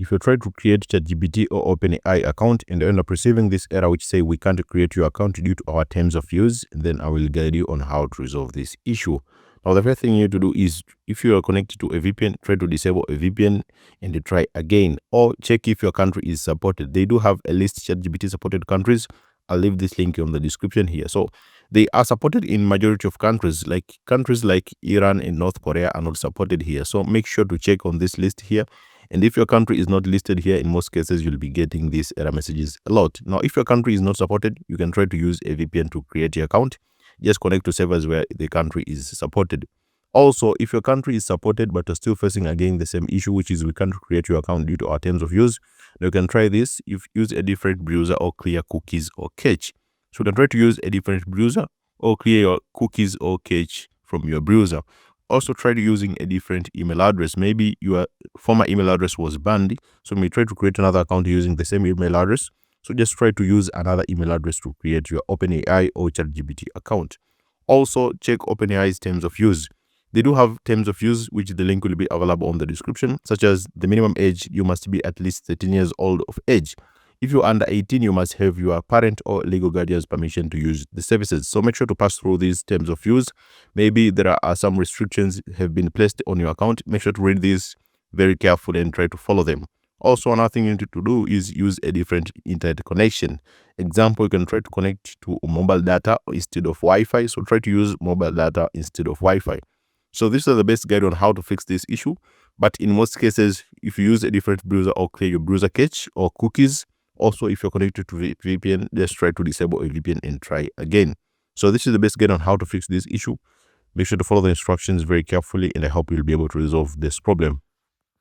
if you try to create ChatGPT or OpenAI account and end up receiving this error which say we can't create your account due to our terms of use, then I will guide you on how to resolve this issue. Now, the first thing you need to do is, if you are connected to a VPN, try to disable a VPN and try again, or check if your country is supported. They do have a list ChatGPT supported countries. I'll leave this link on the description here. So they are supported in majority of countries like Iran and North Korea are not supported here. So make sure to check on this list here. And if your country is not listed here, in most cases, you'll be getting these error messages a lot. Now, if your country is not supported, you can try to use a VPN to create your account. Just connect to servers where the country is supported. Also, if your country is supported but are still facing again the same issue, which is we can't create your account due to our terms of use, you can try this. If use a different browser or clear cookies or cache. So you can try to use a different browser or clear your cookies or cache from your browser. Also try to using a different email address. Maybe your former email address was banned, so you may try to create another account using the same email address. So just try to use another email address to create your OpenAI or ChatGPT account. Also check OpenAI's terms of use. They do have terms of use, which the link will be available on the description, such as the minimum age, you must be at least 13 years old of age. If you're under 18, you must have your parent or legal guardian's permission to use the services. So make sure to pass through these terms of use. Maybe there are some restrictions have been placed on your account. Make sure to read these very carefully and try to follow them. Also, another thing you need to do is use a different internet connection. Example, you can try to connect to mobile data instead of Wi-Fi. So try to use mobile data instead of Wi-Fi. So this is the best guide on how to fix this issue. But in most cases, if you use a different browser or clear your browser cache or cookies, also if you're connected to VPN, just try to disable a VPN and try again. So this is the best guide on how to fix this issue. Make sure to follow the instructions very carefully, and I hope you'll be able to resolve this problem.